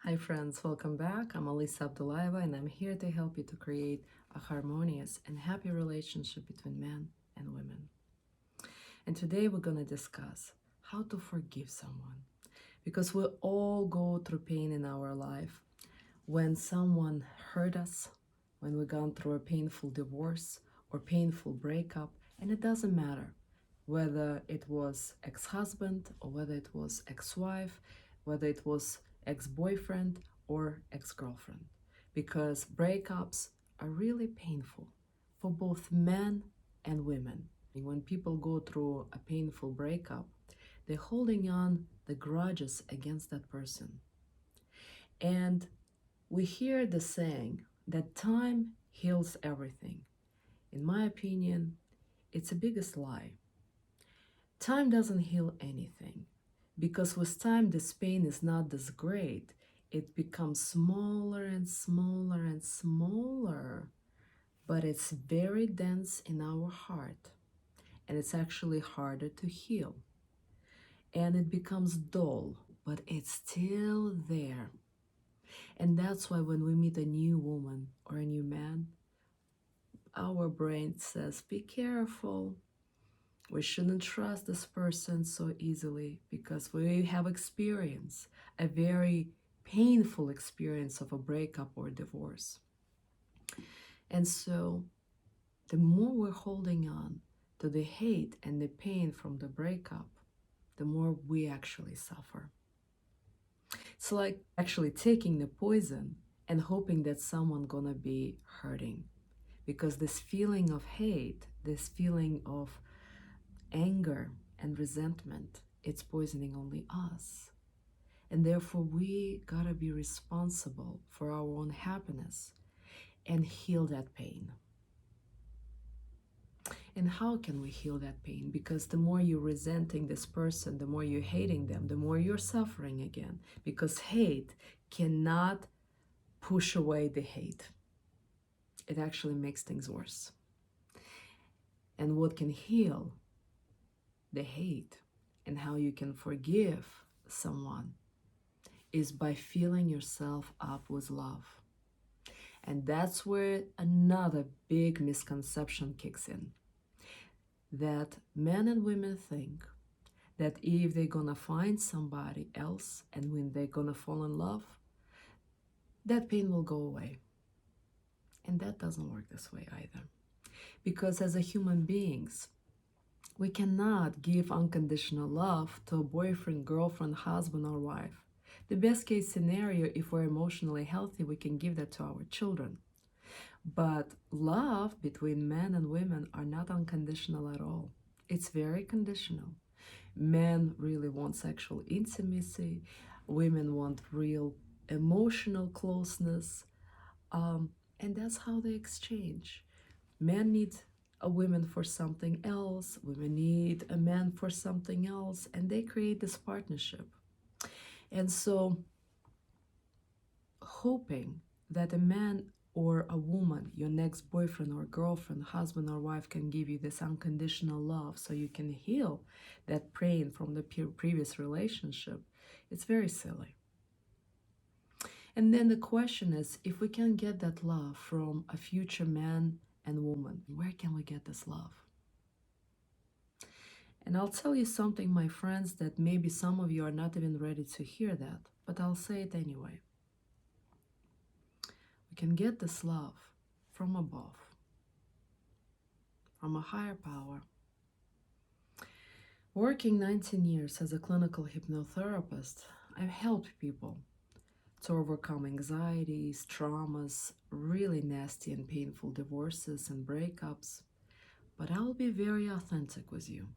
Hi friends, welcome back. I'm Alisa Abdullaeva and I'm here to help you to create a harmonious and happy relationship between men and women. And today we're going to discuss how to forgive someone because we all go through pain in our life. When someone hurt us, when we've gone through a painful divorce or painful breakup, and it doesn't matter whether it was ex-husband or whether it was ex-wife, whether it was ex-boyfriend or ex-girlfriend, because breakups are really painful for both men and women. When people go through a painful breakup, they're holding on the grudges against that person. And we hear the saying that time heals everything. In my opinion, it's the biggest lie. Time doesn't heal anything because with time, this pain is not this great. It becomes smaller and smaller and smaller, but it's very dense in our heart and it's actually harder to heal. And it becomes dull, but it's still there. And that's why when we meet a new woman or a new man, our brain says, be careful. We shouldn't trust this person so easily because we have experienced a very painful experience of a breakup or divorce. And so the more we're holding on to the hate and the pain from the breakup, the more we actually suffer. It's like actually taking the poison and hoping that someone gonna be hurting. Because this feeling of hate, this feeling of anger and resentment, it's poisoning only us. And therefore we gotta be responsible for our own happiness and heal that pain. And how can we heal that pain? Because the more you're resenting this person, the more you're hating them, the more you're suffering again. Because hate cannot push away the hate. It actually makes things worse. And what can heal the hate and how you can forgive someone is by filling yourself up with love. And that's where another big misconception kicks in. That men and women think that if they're gonna find somebody else and when they're gonna fall in love, that pain will go away. And that doesn't work this way either. Because as a human beings, we cannot give unconditional love to a boyfriend, girlfriend, husband, or wife. The best case scenario, if we're emotionally healthy, we can give that to our children. But love between men and women are not unconditional at all. It's very conditional. Men really want sexual intimacy. Women want real emotional closeness. And that's how they exchange. Men need a woman for something else. Women need a man for something else. And they create this partnership. And so, hoping that a man or a woman, your next boyfriend or girlfriend, husband or wife, can give you this unconditional love so you can heal that pain from the previous relationship, it's very silly. And then the question is, if we can get that love from a future man and woman, where can we get this love? And I'll tell you something, my friends, that maybe some of you are not even ready to hear that, but I'll say it anyway. We can get this love from above, from a higher power. Working 19 years as a clinical hypnotherapist, I've helped people to overcome anxieties, traumas, really nasty and painful divorces and breakups. But I'll be very authentic with you.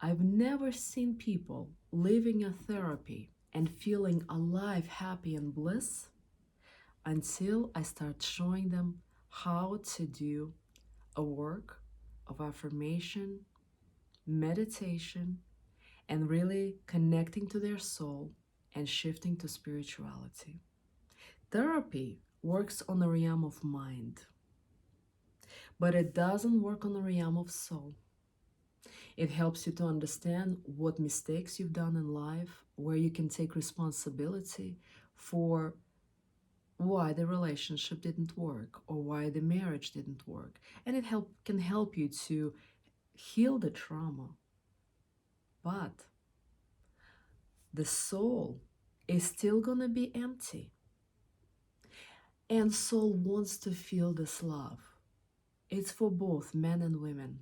I've never seen people living a therapy and feeling alive, happy, and bliss until I start showing them how to do a work of affirmation, meditation, and really connecting to their soul and shifting to spirituality. Therapy works on the realm of mind, but it doesn't work on the realm of soul. It helps you to understand what mistakes you've done in life, where you can take responsibility, for why the relationship didn't work or why the marriage didn't work. And it can help you to heal the trauma. But the soul is still going to be empty. And soul wants to feel this love. It's for both men and women.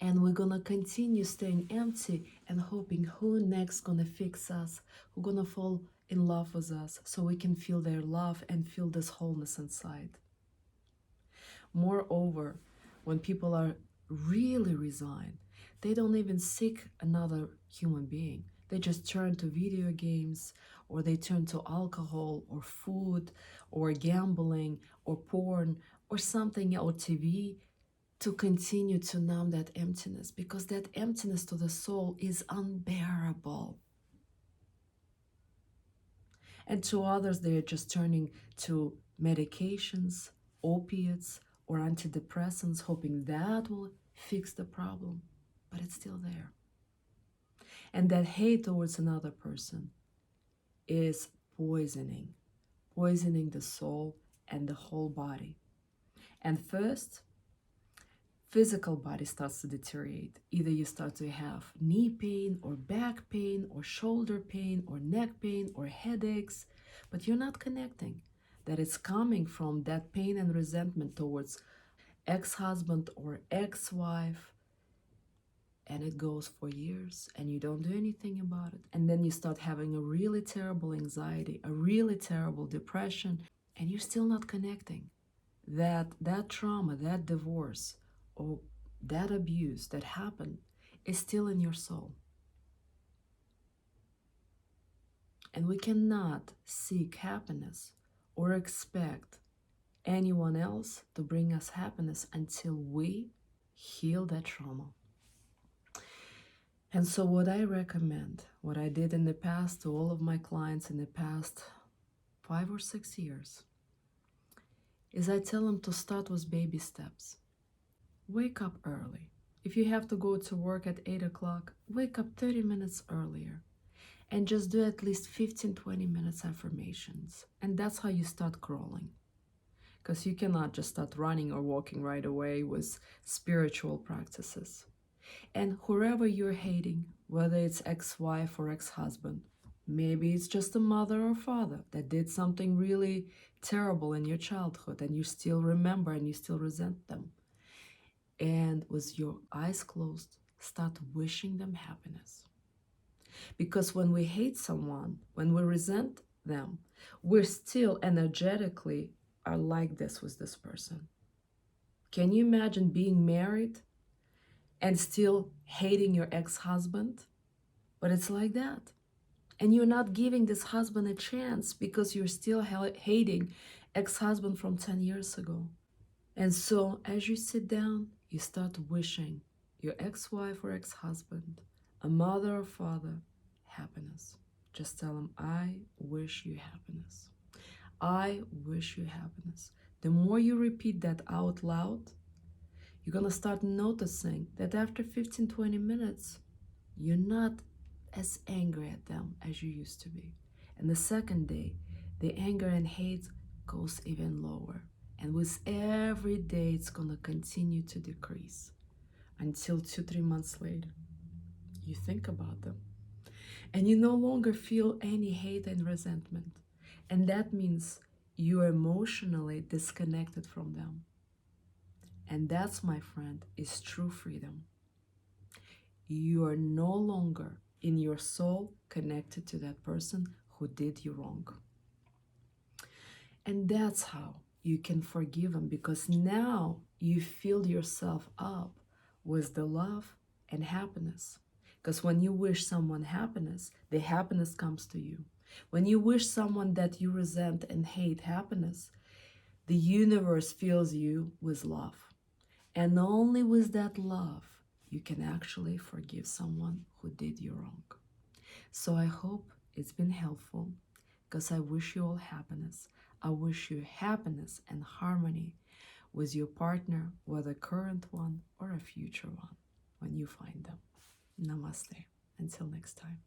And we're going to continue staying empty and hoping who next going to fix us, who going to fall in love with us so we can feel their love and feel this wholeness inside. Moreover, when people are really resigned, they don't even seek another human being. They just turn to video games, or they turn to alcohol or food or gambling or porn or something, or TV, to continue to numb that emptiness, because that emptiness to the soul is unbearable. And to others, they are just turning to medications, opiates, or antidepressants, hoping that will fix the problem, but it's still there. And that hate towards another person is poisoning the soul and the whole body. And first, physical body starts to deteriorate. Either you start to have knee pain or back pain or shoulder pain or neck pain or headaches, but you're not connecting that it's coming from that pain and resentment towards ex-husband or ex-wife, and it goes for years and you don't do anything about it. And then you start having a really terrible anxiety, a really terrible depression, and you're still not connecting. That trauma, that divorce, or that abuse that happened is still in your soul. And we cannot seek happiness or expect anyone else to bring us happiness until we heal that trauma. And so what I recommend, what I did in the past to all of my clients in the past 5 or 6 years, is I tell them to start with baby steps. Wake up early. If you have to go to work at 8 o'clock, wake up 30 minutes earlier and just do at least 15-20 minutes affirmations. And that's how you start crawling. Because you cannot just start running or walking right away with spiritual practices. And whoever you're hating, whether it's ex-wife or ex-husband, maybe it's just a mother or father that did something really terrible in your childhood and you still remember and you still resent them. And with your eyes closed, start wishing them happiness. Because when we hate someone, when we resent them, we're still energetically are like this with this person. Can you imagine being married and still hating your ex-husband? But it's like that. And you're not giving this husband a chance because you're still hating ex-husband from 10 years ago. And so as you sit down, you start wishing your ex-wife or ex-husband, a mother or father, happiness. Just tell them, I wish you happiness. I wish you happiness. The more you repeat that out loud, you're going to start noticing that after 15-20 minutes, you're not as angry at them as you used to be. And the second day, the anger and hate goes even lower. And with every day, it's going to continue to decrease until 2-3 months later, you think about them. And you no longer feel any hate and resentment. And that means you're emotionally disconnected from them. And that's, my friend, is true freedom. You are no longer in your soul connected to that person who did you wrong. And that's how you can forgive them, because now you filled yourself up with the love and happiness. Because when you wish someone happiness, the happiness comes to you. When you wish someone that you resent and hate happiness, the universe fills you with love. And only with that love, you can actually forgive someone who did you wrong. So I hope it's been helpful, because I wish you all happiness. I wish you happiness and harmony with your partner, whether current one or a future one, when you find them. Namaste. Until next time.